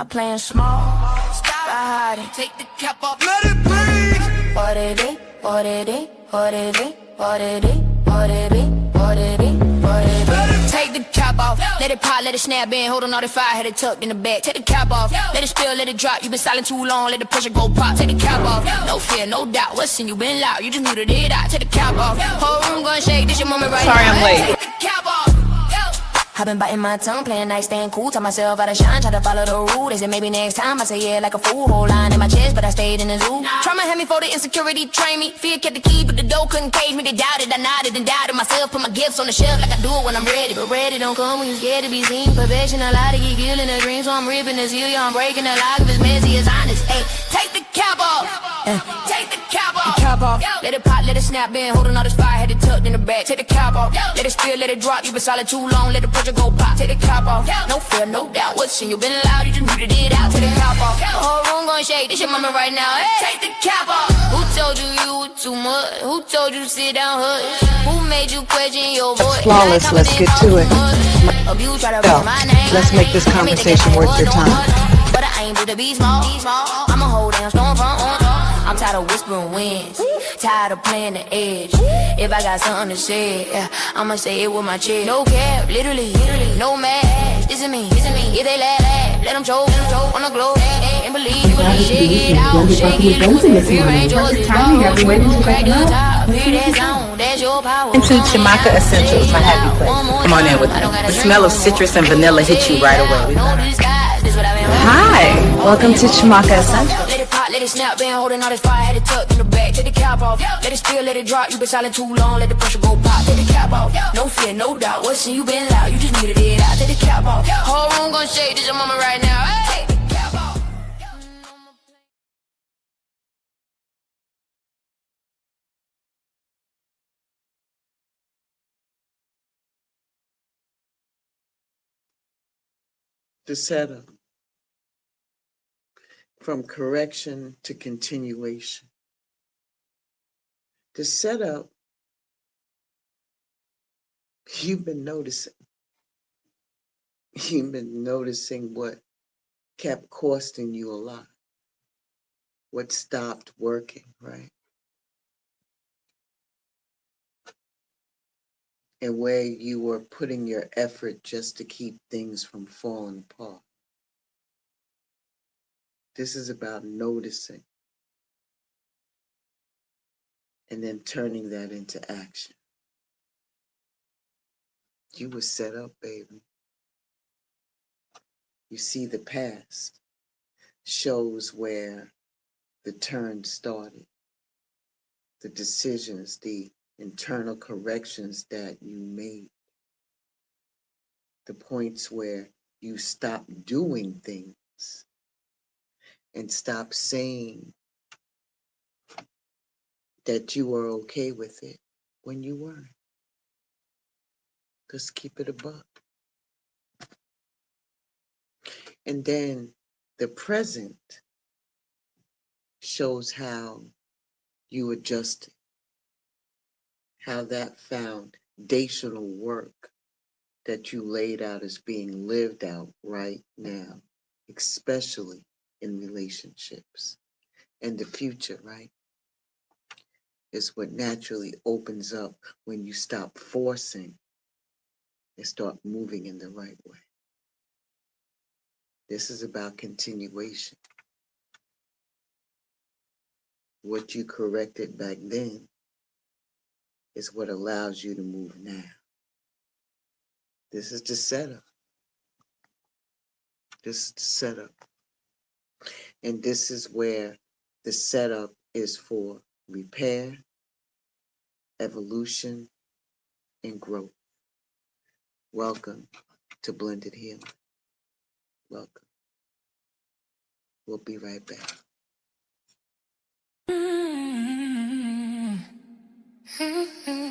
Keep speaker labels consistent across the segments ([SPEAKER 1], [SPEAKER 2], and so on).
[SPEAKER 1] Stop playing small. Stop hiding. Take the cap off. Let it breathe. What it is? What it is? What it is? What it is? What it is? What it is? What it is? Take the cap off. Let it pop. Let it snap in. Holding all the fire. Had it tucked in the back. Take the cap off. Let it spill. Let it drop. You been silent too long. Let the pressure go pop. Take the cap off. No fear, no doubt. What's in you been loud? You just muted it out. Take the cap off. Whole room gonna shake. This your moment right now.
[SPEAKER 2] Sorry, I'm late.
[SPEAKER 1] Take the cap off. I've been biting my tongue, playing nice, staying cool. Tell myself how to shine, try to follow the rule. They said maybe next time, I say yeah like a fool. Whole line in my chest, but I stayed in the zoo. Trauma had me for the insecurity, train me. Fear kept the key, but the door couldn't cage me. They doubted, I nodded and doubted myself. Put my gifts on the shelf like I do it when I'm ready. But ready don't come when you scared to be seen. Perfection, a lot to keep killing the dream. So I'm ripping this heel, yeah, I'm breaking the lock. If it's messy, it's honest. Hey, take the cap off. Take the cap off. Let it pop, let it snap in. Holding all this fire, had it tucked in the back. Take the cap off. Let it spill, let it drop. You been solid too long, let the pressure go pop. Take the cap off. No fear, no doubt. What's in you been loud, you just muted it out. Take the cap off. The whole room gonna shake. This your moment right now. Hey, take the cap off. Who told you you were too much? Who told you to sit down, hush? Who made you question your voice?
[SPEAKER 2] Flawless, let's get to it. Let's make this conversation worth your time.
[SPEAKER 1] But I ain't with the be small. I'm a whole damn storm front on top. I'm tired of whispering winds, tired of playing the edge. If I got something to say, yeah, I'ma say it with my chest. No cap, literally, no mask. This is me. If they laugh, let them choke on the globe. And believe you will shake it out, shake it loose. Rearrange yours, it's wrong. Crack the top, hear that sound, that's your power.
[SPEAKER 2] Into Chimoca Essentials, my happy place. Come on in with me. The smell of citrus and vanilla hit you right away. Hi, welcome to Chimoca Essentials.
[SPEAKER 1] Let it pop, let it snap, been holding all this fire, had it tucked in the back. Take the cap off, let it spill, let it drop. You been silent too long, let the pressure go pop. Take the cap off, no fear, no doubt. What's in you been loud, you just muted it out. Take the cap off, whole room gonna shake. This your moment right now. Hey, take the cap off.
[SPEAKER 3] The setup. From correction to continuation. The setup, you've been noticing. You've been noticing what kept costing you a lot. What stopped working, right? And where you were putting your effort just to keep things from falling apart. This is about noticing and then turning that into action. You were set up, baby. You see, the past shows where the turn started, the decisions, the internal corrections that you made, the points where you stopped doing things and stop saying that you were okay with it when you weren't. Just keep it a buck. And then the present shows how you adjusted, how that foundational work that you laid out is being lived out right now, especially in relationships. And the future, right, is what naturally opens up when you stop forcing and start moving in the right way. This is about continuation. What you corrected back then is what allows you to move now. This is the setup. This is the setup. And this is where the setup is for repair, evolution, and growth. Welcome to Blended Healing. Welcome. We'll be right back.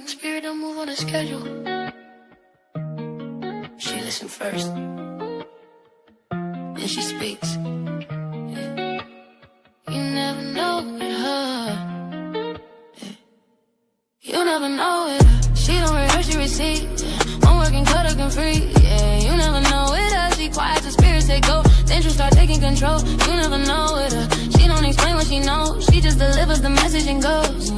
[SPEAKER 1] Spirit don't move on the schedule. She listens first, then she speaks. You never know with her. You never know it. She don't rehearse, she receives. One working cut, I can free. Yeah, you never know it. She be quiet till spirits take go. Then she'll start taking control. You never know with her. She don't explain what she knows. She just delivers the message and goes.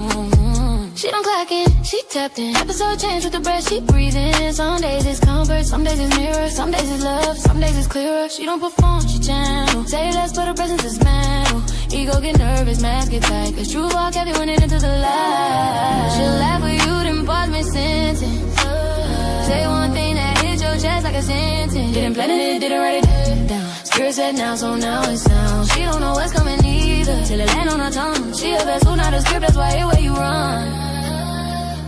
[SPEAKER 1] She don't clock in, she tapped in. Episode change with the breath she breathing. Some days it's comfort, some days it's mirror, some days it's love, some days it's clearer. She don't perform, she channel. Say less, but her presence is mental. Ego get nervous, mask get tight. Cause true walk heavy when it into the light. She'll laugh with you, then pause mid-sentence. Say one thing that hits your chest like a sentence. Didn't plan it, didn't write it down. Spirit said now, so now it sounds. She don't know what's coming either, till it land on her tongue. She a vessel, not a script, that's why everywhere you run.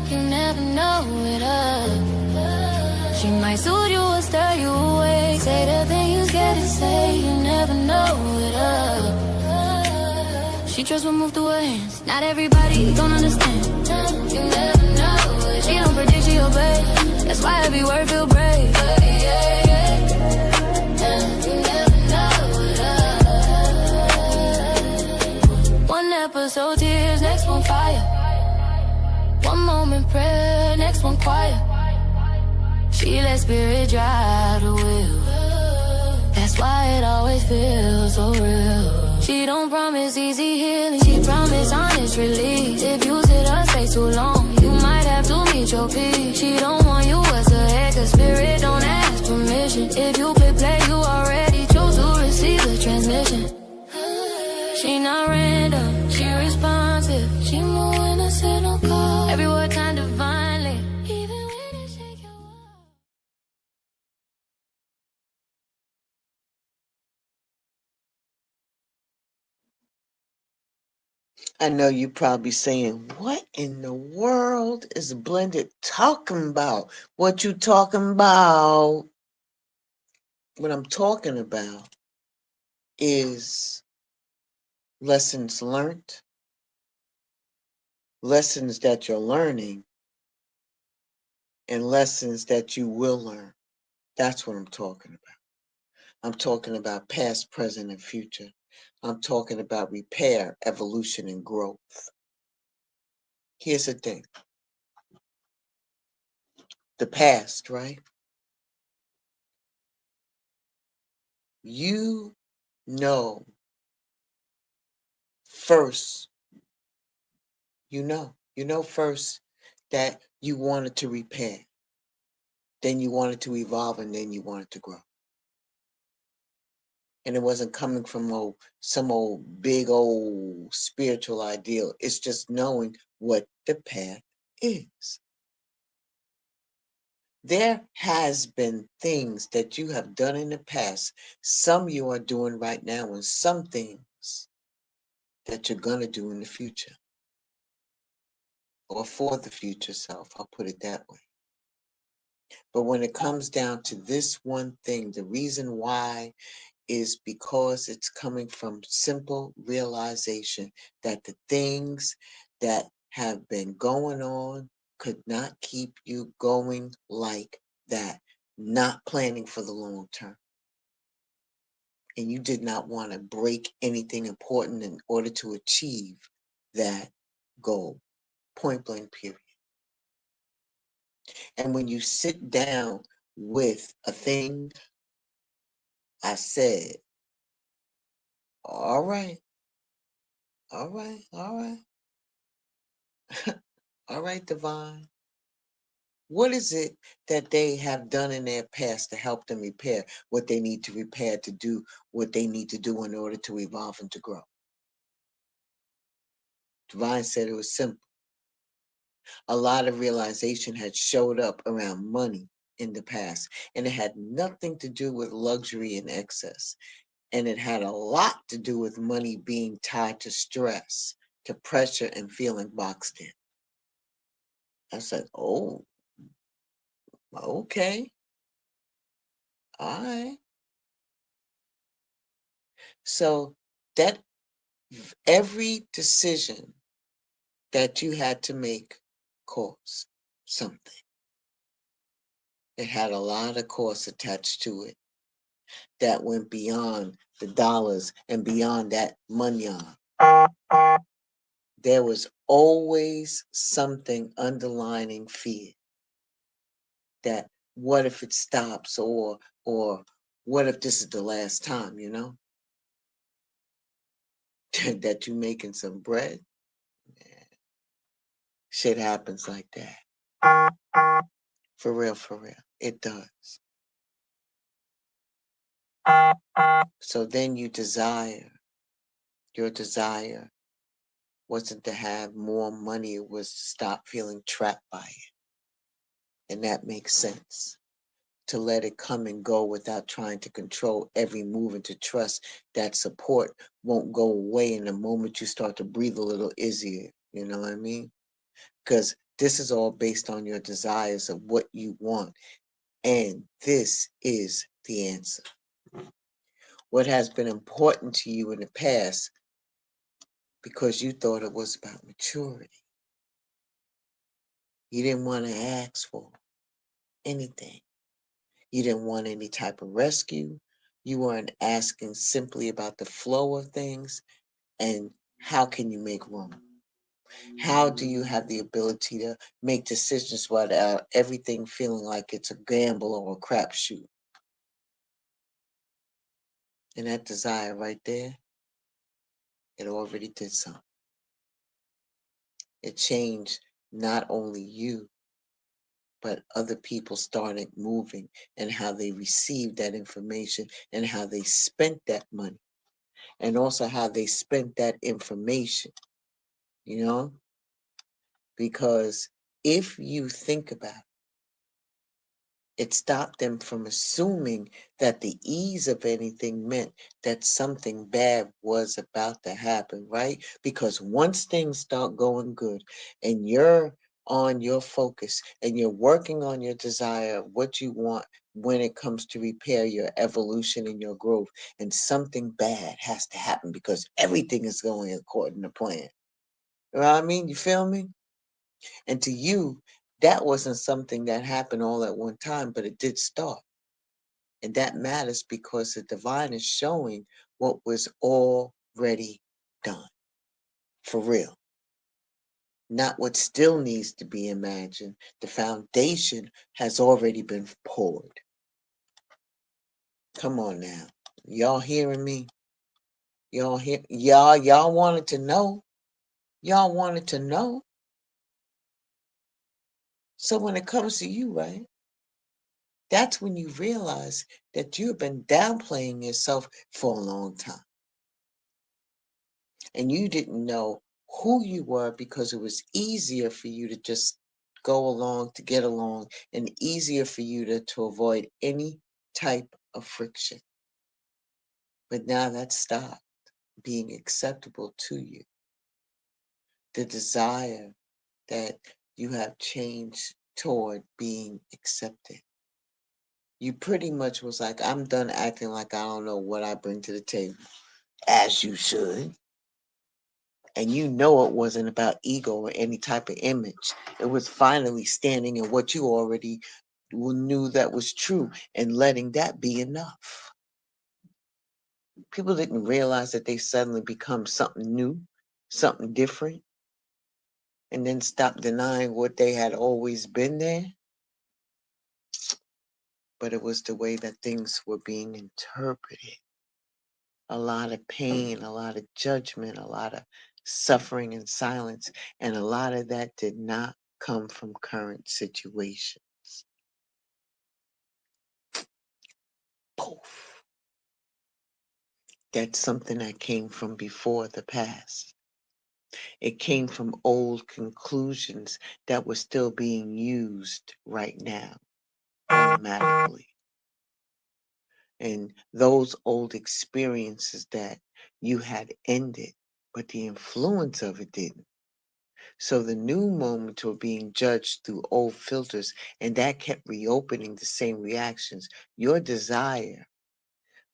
[SPEAKER 1] You never know with her. She might soothe you or stir you awake. Say the thing you scared to say. You never know with her. She trusts what moved through her hands. Not everybody don't understand. You never know. She don't predict, she obey. That's why every word feel brave. You never know with her. One episode tears, next one fire. One moment prayer, next one quiet. She let spirit drive the wheel. That's why it always feels so real. She don't promise easy healing, she promise honest release. If you sit or stay too long, you might have to meet your peak. She don't want you as a head, cause spirit don't ask permission. If you play, you already chose to receive the transmission. She not random, she responsive. She moving a signal call. Every word kind divinely. Even when it shake your world.
[SPEAKER 3] I know you're probably saying, what in the world is Blended talking about? What you talking about? What I'm talking about is lessons learned, lessons that you're learning, and lessons that you will learn. That's what I'm talking about. I'm talking about past, present, and future. I'm talking about repair, evolution, and growth. Here's the thing. The past, right? You know first, you know first that you wanted to repair, then you wanted to evolve, and then you wanted to grow. And it wasn't coming from some old big old spiritual ideal. It's just knowing what the path is. There has been things that you have done in the past, some you are doing right now, and some things that you're going to do in the future, or for the future self, I'll put it that way. But when it comes down to this one thing, the reason why is because it's coming from simple realization that the things that have been going on could not keep you going like that, not planning for the long term. And you did not want to break anything important in order to achieve that goal. Point blank, period. And when you sit down with a thing, I said, all right, all right, all right. All right, Divine. What is it that they have done in their past to help them repair what they need to repair, to do what they need to do in order to evolve and to grow? Divine said it was simple. A lot of realization had showed up around money in the past, and it had nothing to do with luxury and excess. And it had a lot to do with money being tied to stress, to pressure, and feeling boxed in. I said, oh, okay. All right. So that every decision that you had to make cost something. It had a lot of costs attached to it that went beyond the dollars and beyond that money. There was always something underlining fear that what if it stops, or What if this is the last time, you know, that you making some bread? Yeah. Shit happens like that. For real, it does. So then your desire wasn't to have more money, it was to stop feeling trapped by it. And that makes sense. To let it come and go without trying to control every move, and to trust that support won't go away in the moment you start to breathe a little easier. You know what I mean? Because this is all based on your desires of what you want. And this is the answer. What has been important to you in the past because you thought it was about maturity. You didn't want to ask for anything. You didn't want any type of rescue. You weren't asking simply about the flow of things and how can you make room? How do you have the ability to make decisions without everything feeling like it's a gamble or a crapshoot? And that desire right there, it already did something. It changed not only you, but other people started moving and how they received that information and how they spent that money and also how they spent that information, you know? Because if you think about it, it stopped them from assuming that the ease of anything meant that something bad was about to happen, right? Because once things start going good and you're on your focus and you're working on your desire of what you want when it comes to repair your evolution and your growth, and something bad has to happen because everything is going according to plan. You know what I mean? You feel me? And to you, that wasn't something that happened all at one time, but it did start. And that matters because the divine is showing what was already done. For real. Not what still needs to be imagined. The foundation has already been poured. Come on now. Y'all hearing me? Y'all wanted to know. Y'all wanted to know. So when it comes to you, right? That's when you realize that you've been downplaying yourself for a long time. And you didn't know who you were because it was easier for you to just go along to get along and easier for you to avoid any type of friction. But now that's stopped being acceptable to you. The desire that you have changed toward being accepted. You pretty much was like, I'm done acting like I don't know what I bring to the table, as you should. And you know it wasn't about ego or any type of image. It was finally standing in what you already knew that was true and letting that be enough. People didn't realize that they suddenly become something new, something different, and then stop denying what they had always been there. But it was the way that things were being interpreted. A lot of pain, a lot of judgment, a lot of suffering and silence, and a lot of that did not come from current situations. Poof. That's something that came from before the past. It came from old conclusions that were still being used right now, automatically. And those old experiences that you had ended, but the influence of it didn't. So the new moments were being judged through old filters, and that kept reopening the same reactions. Your desire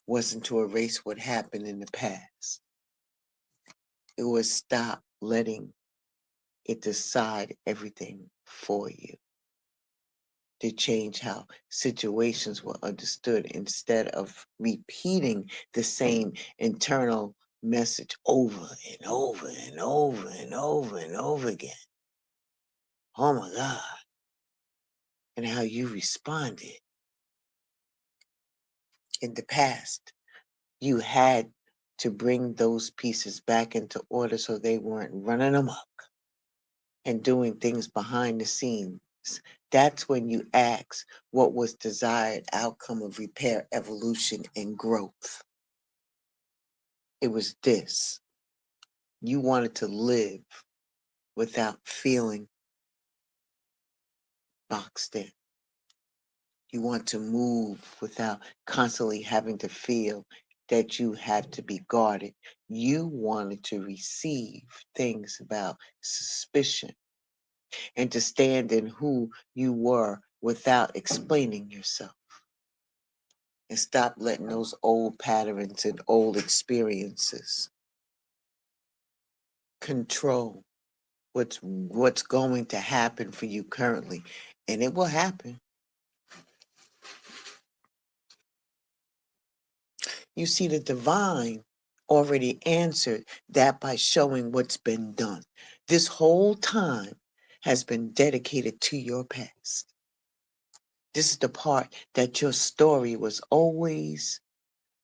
[SPEAKER 3] wasn't to erase what happened in the past. It was stop letting it decide everything for you. To change how situations were understood instead of repeating the same internal message over and over and over and over and over again. Oh my God. And how you responded. in the past, you had to bring those pieces back into order so they weren't running amok and doing things behind the scenes. That's when you ask what was desired outcome of repair, evolution, and growth. It was this. You wanted to live without feeling boxed in. You want to move without constantly having to feel that you have to be guarded. You wanted to receive things about suspicion and to stand in who you were without explaining yourself. And stop letting those old patterns and old experiences control what's going to happen for you currently. And it will happen. You see, the divine already answered that by showing what's been done. This whole time has been dedicated to your past. This is the part that your story was always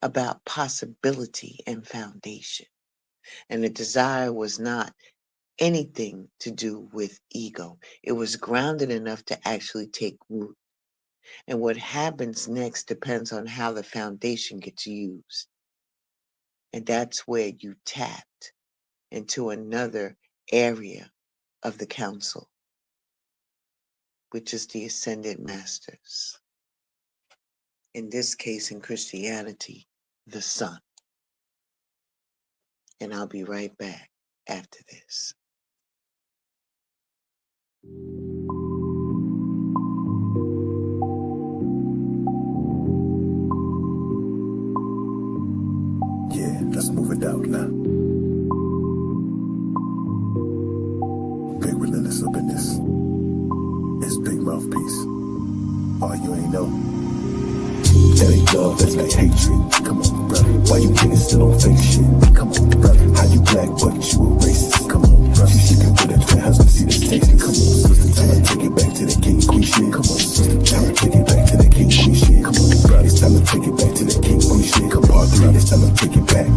[SPEAKER 3] about possibility and foundation. And the desire was not anything to do with ego. It was grounded enough to actually take root. And what happens next depends on how the foundation gets used. And that's where you tapped into another area of the council, which is the ascended masters. In this case, in Christianity, the sun. And I'll be right back after this.
[SPEAKER 4] Yeah, let's move it out now. Big relentless up in this. It's Big Mouthpiece. Oh, you ain't know. That ain't love, that's like hatred. Come on, brother. Why you niggas still on fake shit? Come on, brother. How you black but you a racist? Come on, brother. She sleeping with a twin husband, see this tasteless. Come on, sister. Time to take it back to the king queen shit. Come on, sister. Time to take it back to the king queen shit. Come on, brother. It's time to take it back to the king queen shit. Come on, part 3. It's time to take it back.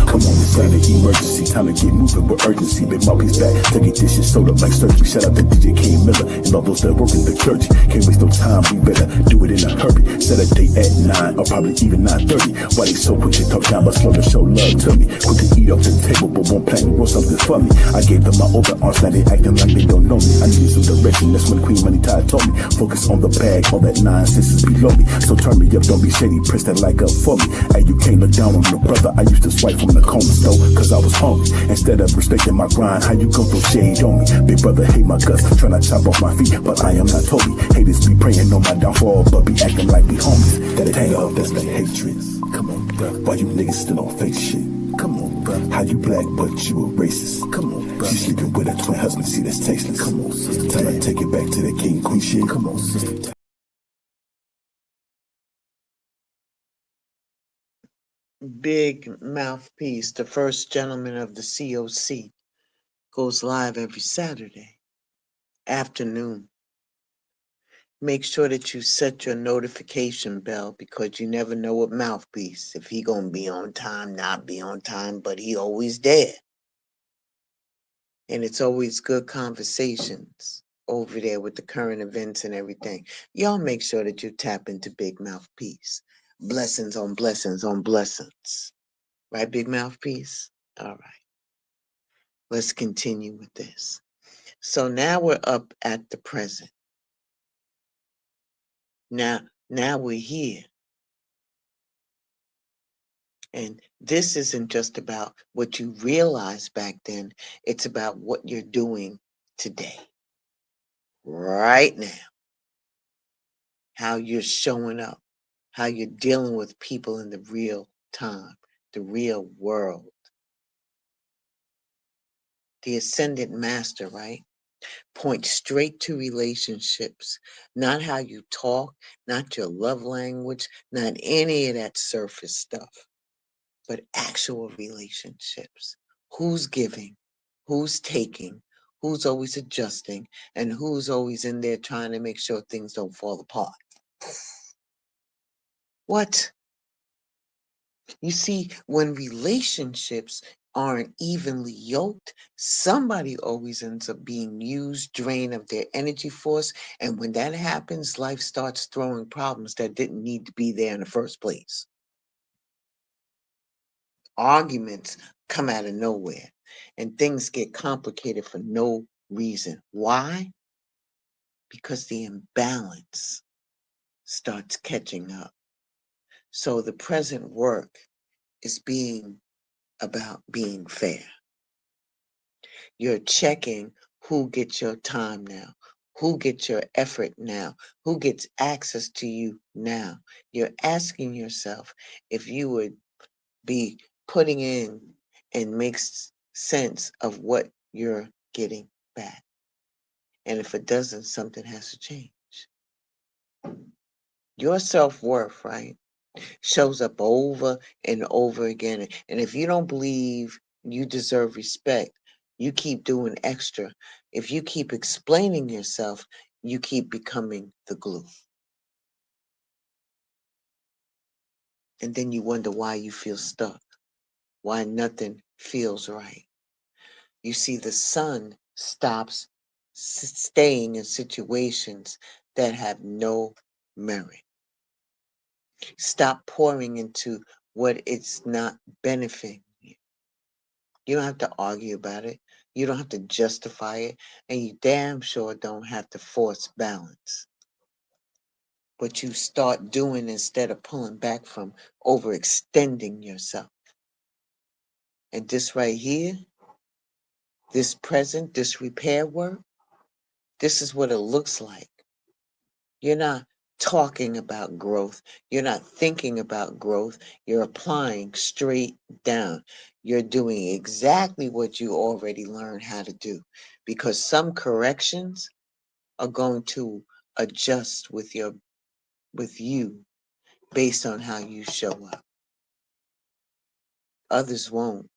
[SPEAKER 4] Come on, it's like an emergency. Time to get moving with urgency. Big Mouthpiece back to get this shit sold up like surgery. Shout out to DJ King Miller and all those that work in the clergy. Can't waste no time, we better do it in a hurry. Set a date at 9 or probably even 9:30. Why they so quick to talk down but slow to show love to me? Quick to eat off the table but won't plan to roll something for me. I gave them my open arms, now they acting like they don't know me. I needed some direction, that's when Queen Money Tide told me. Focus on the bag, all that nonsense is below me. So turn me up, don't be shady, press that like up for me. Hey, you can't look down on your brother, I used to swipe from the corner store cause I was hungry. Instead of respecting my grind, how you go throw shade on me? Big brother hate my guts, tryna chop off my feet, but I am not Toby. Haters be praying on my downfall, but be acting like we homies. That ain't love, that's like hatred. Come on, bruh. Why you niggas still on fake shit? Come on, bruh. How you black but you a racist? Come on, bruh. She sleeping with a twin husband, see that's tasteless. Come on, sister. Time to take it back to the king queen shit. Come on, sister.
[SPEAKER 3] Big Mouthpiece, the first gentleman of the COC, goes live every Saturday afternoon. Make sure that you set your notification bell because you never know what Mouthpiece, if he gonna be on time, not be on time, but he always there. And it's always good conversations over there with the current events and everything. Y'all make sure that you tap into Big Mouthpiece. Blessings on blessings on blessings. Right, Big Mouthpiece? All right. Let's continue with this. So now we're up at the present. Now we're here. And this isn't just about what you realized back then. It's about what you're doing today. Right now. How you're showing up. How you're dealing with people in the real time. The real world. The ascendant master, right? Point straight to relationships, not how you talk, not your love language, not any of that surface stuff, but actual relationships. Who's giving, who's taking, who's always adjusting, and who's always in there trying to make sure things don't fall apart. What? You see, when relationships aren't evenly yoked, somebody always ends up being used, drained of their energy force. And when that happens, life starts throwing problems that didn't need to be there in the first place. Arguments come out of nowhere and things get complicated for no reason. Why? Because the imbalance starts catching up. So the present work is being about being fair. You're checking who gets your time now, who gets your effort now, who gets access to you now. You're asking yourself if you would be putting in and makes sense of what you're getting back. And if it doesn't, something has to change. Your self-worth, right, shows up over and over again. And if you don't believe you deserve respect, you keep doing extra. If you keep explaining yourself, you keep becoming the glue. And then you wonder why you feel stuck, why nothing feels right. You see, the sun stops staying in situations that have no merit. Stop pouring into what it's not benefiting you. You don't have to argue about it. You don't have to justify it. And you damn sure don't have to force balance. What you start doing instead of pulling back from overextending yourself. And this right here, this present, this repair work, this is what it looks like. You're not talking about growth. You're not thinking about growth. You're applying straight down. You're doing exactly what you already learned how to do, because some corrections are going to adjust with you based on how you show up. Others won't.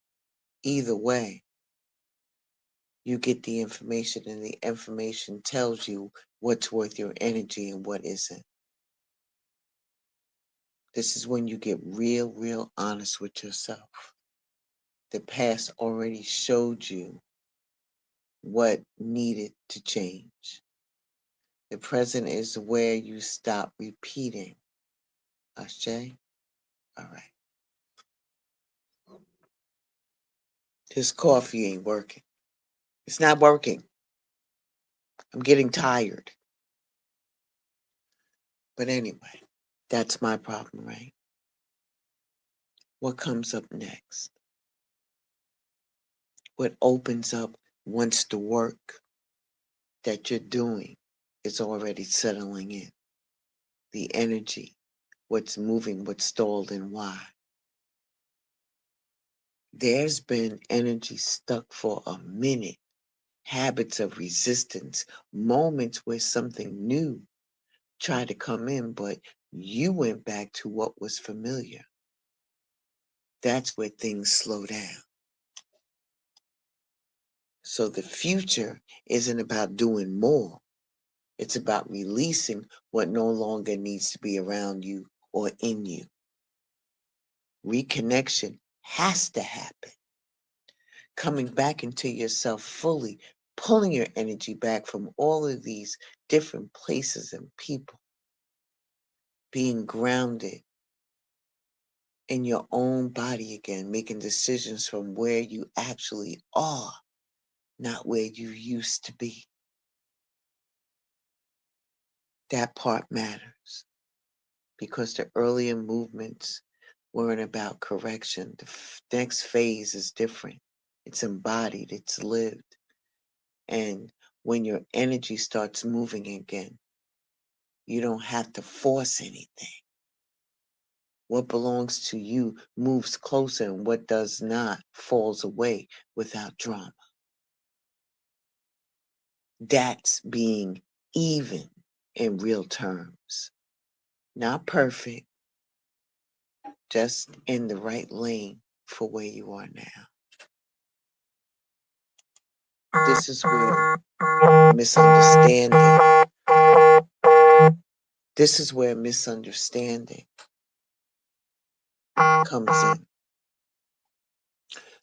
[SPEAKER 3] Either way, you get the information, and the information tells you what's worth your energy and what isn't. This is when you get real honest with yourself. The past already showed you what needed to change. The present is where you stop repeating. Ashe? All right. This coffee ain't working. It's not working. I'm getting tired. But anyway, that's my problem, right? What comes up next? What opens up once the work that you're doing is already settling in? The energy, what's moving, what's stalled, and why? There's been energy stuck for a minute, habits of resistance, moments where something new tried to come in, but you went back to what was familiar. That's where things slow down. So the future isn't about doing more. It's about releasing what no longer needs to be around you or in you. Reconnection has to happen. Coming back into yourself fully, pulling your energy back from all of these different places and people. Being grounded in your own body again, making decisions from where you actually are, not where you used to be. That part matters, because the earlier movements weren't about correction. The next phase is different. It's embodied, it's lived. And when your energy starts moving again, you don't have to force anything. What belongs to you moves closer, and what does not falls away without drama. That's being even in real terms. Not perfect, just in the right lane for where you are now. This is where misunderstanding, this is where misunderstanding comes in.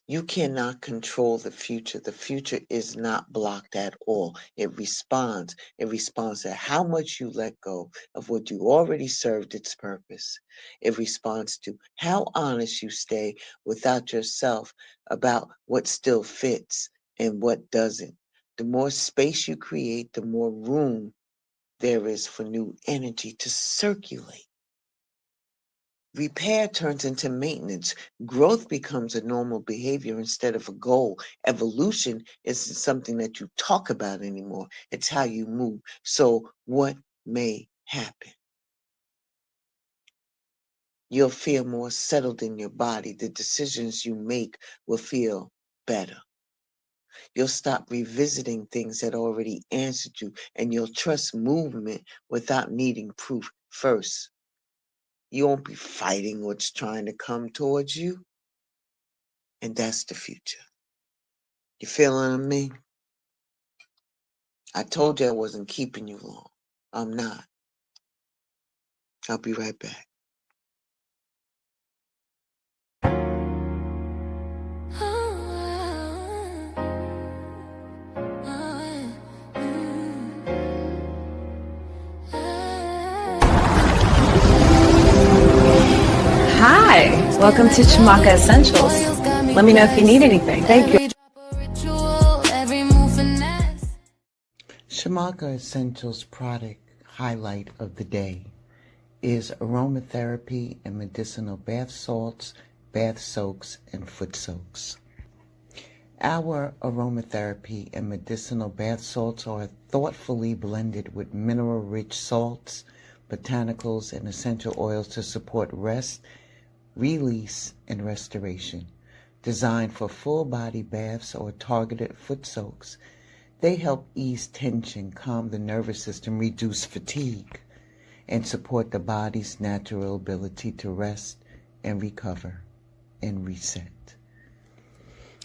[SPEAKER 3] You cannot control the future. The future is not blocked at all. It responds. It responds to how much you let go of what you already served its purpose. It responds to how honest you stay without yourself about what still fits and what doesn't. The more space you create, the more room there is for new energy to circulate. Repair turns into maintenance. Growth becomes a normal behavior instead of a goal. Evolution isn't something that you talk about anymore. It's how you move. So what may happen? You'll feel more settled in your body. The decisions you make will feel better. You'll stop revisiting things that already answered you, and you'll trust movement without needing proof first. You won't be fighting what's trying to come towards you. And that's the future. You feeling me? I told you I wasn't keeping you long. I'm not. I'll be right back.
[SPEAKER 2] Hi, welcome to Chamaka Essentials. Let me know if you need anything. Thank you.
[SPEAKER 3] Chamaka Essentials product highlight of the day is aromatherapy and medicinal bath salts, bath soaks, and foot soaks. Our aromatherapy and medicinal bath salts are thoughtfully blended with mineral-rich salts, botanicals, and essential oils to support rest, release, and restoration. Designed for full-body baths or targeted foot soaks, they help ease tension, calm the nervous system, reduce fatigue, and support the body's natural ability to rest and recover and reset.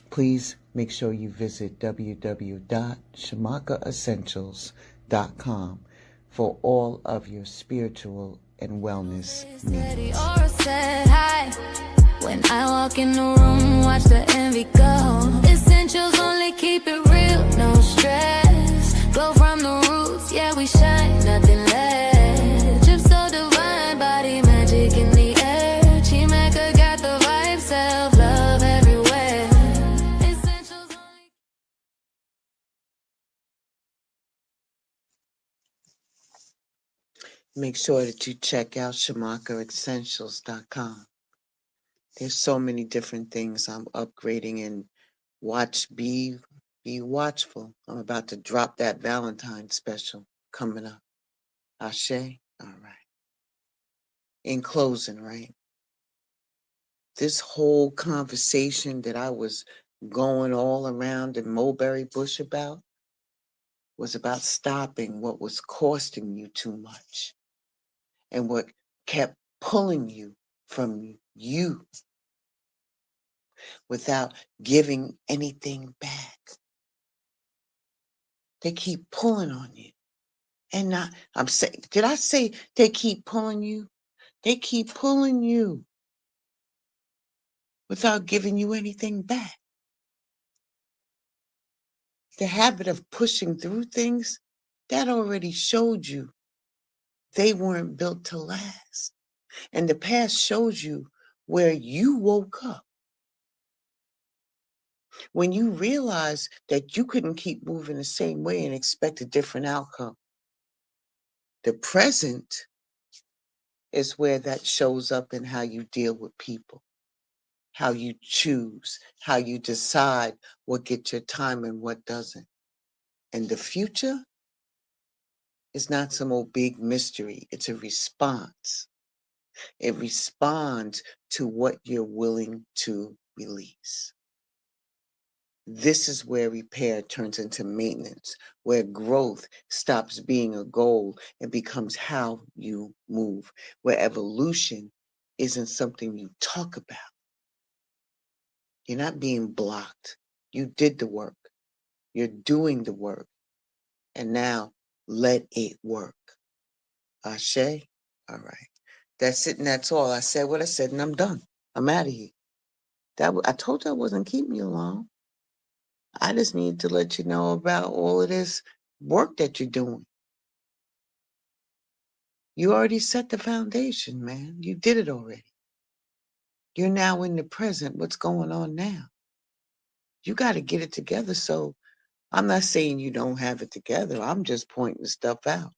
[SPEAKER 3] Please make sure you visit www.chamakaessentials.com for all of your spiritual and wellness needs.
[SPEAKER 1] When I walk in the room, watch the envy go. Essentials only keep it real, no stress. Glow from the roots, yeah, we shine, nothing less. Drip so divine, body magic in the air. Chimeka got the vibe, self-love everywhere. Essentials only...
[SPEAKER 3] Make sure that you check out chamakaessentials.com. There's so many different things I'm upgrading, and be watchful. I'm about to drop that Valentine's special coming up. Ashe? All right. In closing, right? This whole conversation that I was going all around in Mulberry Bush about was about stopping what was costing you too much and what kept pulling you from you without giving anything back. They keep pulling on you. And not, I'm saying, did I say they keep pulling you? They keep pulling you without giving you anything back. The habit of pushing through things, that already showed you they weren't built to last. And the past shows you where you woke up. When you realize that you couldn't keep moving the same way and expect a different outcome. The present is where that shows up in how you deal with people, how you choose, how you decide what gets your time and what doesn't. And the future is not some old big mystery. It's a response. It responds to what you're willing to release. This is where repair turns into maintenance, where growth stops being a goal and becomes how you move, where evolution isn't something you talk about. You're not being blocked. You did the work. You're doing the work. And now let it work. Ashe? All right. That's it and that's all. I said what I said and I'm done. I'm out of here. I told you I wasn't keeping you long. I just need to let you know about all of this work that you're doing. You already set the foundation, man. You did it already. You're now in the present. What's going on now? You got to get it together. So I'm not saying you don't have it together. I'm just pointing stuff out.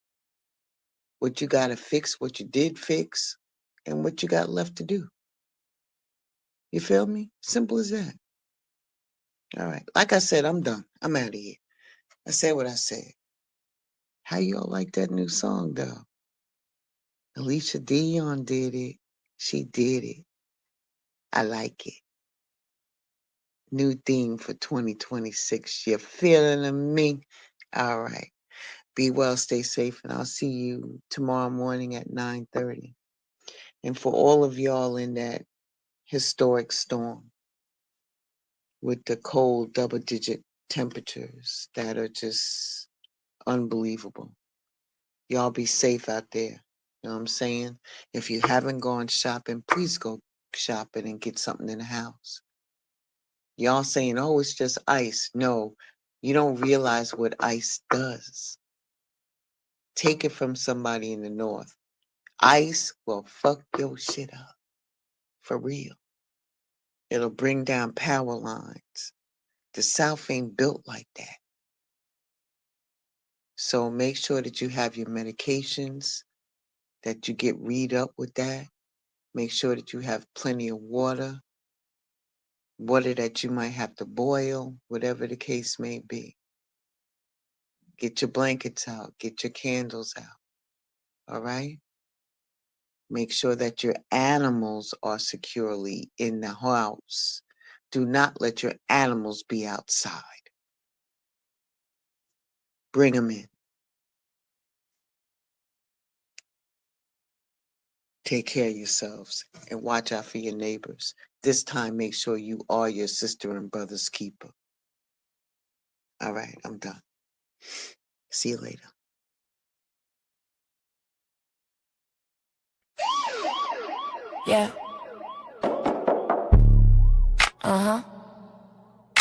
[SPEAKER 3] What you got to fix, what you did fix, and what you got left to do. You feel me? Simple as that. All right. Like I said, I'm done. I'm out of here. I said what I said. How y'all like that new song, though? Alicia Dion did it. She did it. I like it. New theme for 2026. You feeling me? All right. Be well, stay safe, and I'll see you tomorrow morning at 9:30. And for all of y'all in that historic storm with the cold double-digit temperatures that are just unbelievable, y'all be safe out there. You know what I'm saying? If you haven't gone shopping, please go shopping and get something in the house. Y'all saying, oh, it's just ice. No, you don't realize what ice does. Take it from somebody in the north. Ice will fuck your shit up. For real. It'll bring down power lines. The South ain't built like that. So make sure that you have your medications, that you get read up with that. Make sure that you have plenty of water that you might have to boil, whatever the case may be. Get your blankets out, get your candles out. All right? Make sure that your animals are securely in the house. Do not let your animals be outside. Bring them in. Take care of yourselves and watch out for your neighbors. This time, make sure you are your sister and brother's keeper. All right, I'm done. See you later.
[SPEAKER 1] Yeah.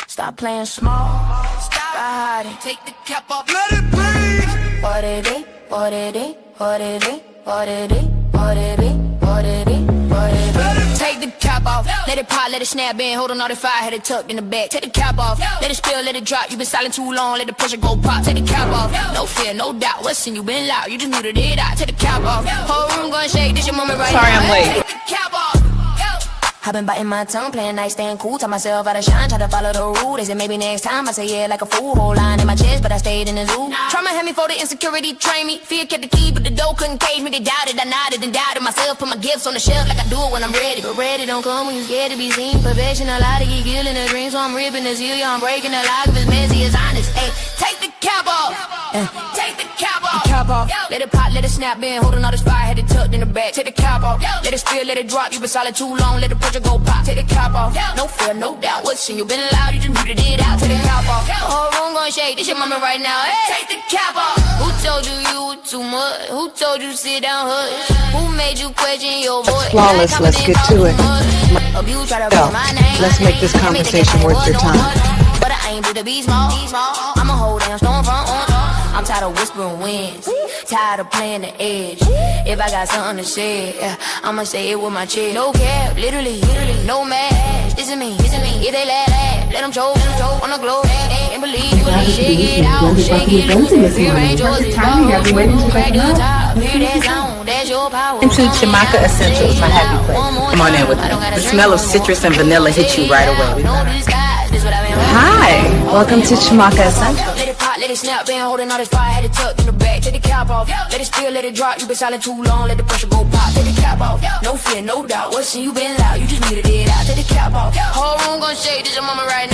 [SPEAKER 1] Stop playing small. Stop hiding. Take the cap off. Let it bleed. What it is? What it is? What it is? What it is? What it is? What it is? What it is? Take the cap off. Let it pop. Let it snap in. Holding all the fire. Had it tucked in the back. Take the cap off. Let it spill. Let it drop. You been silent too long. Let the pressure go pop. Take the cap off. No fear, no doubt. What's in you been loud? You just muted it out. Take the cap off. Whole room gonna shake. This your moment right now.
[SPEAKER 2] Sorry, I'm late.
[SPEAKER 1] Take the cap off. I've been biting my tongue, playing nice, staying cool. Tell myself out of shine, try to follow the rule. They said maybe next time, I say yeah like a fool. Whole line in my chest, but I stayed in the zoo. Trauma had me for the insecurity, train me. Fear kept the key, but the door couldn't cage me. They doubted, I nodded and doubted myself. Put my gifts on the shelf like I do it when I'm ready. But ready don't come when you scared to be seen. Perfection, a lot of get killing the dreams. So I'm ripping this heel, yeah, I'm breaking the lock. If it's messy, it's honest. Hey, take the cap off. Take the cap off. Cap off. Let it pop, let it snap in. Holding all this fire, had it tucked in the back. Take the cap off. Let it spill, let it drop. You been solid too long, let the pressure go pop. Take the cap off. No fear, no doubt. What's in you been loud, you just muted it out. Take the cap off. The whole room gonna shake. This your moment right now. Hey, take the cap off. Who told you you were too much? Who told you to sit down, hush? Who made you question your voice?
[SPEAKER 2] Flawless, let's get to it. Let's make this conversation worth your time.
[SPEAKER 1] But I ain't do the be small. I'ma hold down storm front on top. I'm tired of whispering winds, tired of playing the edge. If I got something to say, I'ma say it with my chest. No cap, literally, no mask. This is me. If they laugh, let them choke on the globe. Can't believe you let shake it out, shake it loose. Rearrange yours, it's crack the top. Hear that sound, that's your power.
[SPEAKER 2] Into Chimaka Essentials, my happy place. Come on in with me. The smell of citrus and vanilla hit you right away. Hi, welcome to Chimaka Essentials.
[SPEAKER 1] Let it pop, let it snap, been holding all this fire, had it tucked in the back. Take the cap off, let it spill, let it drop. You been silent too long, let the pressure go pop. Take the cap off, no fear, no doubt. What's in you been loud, you just muted it out. Take the cap off, whole room gonna shake, this your moment right now.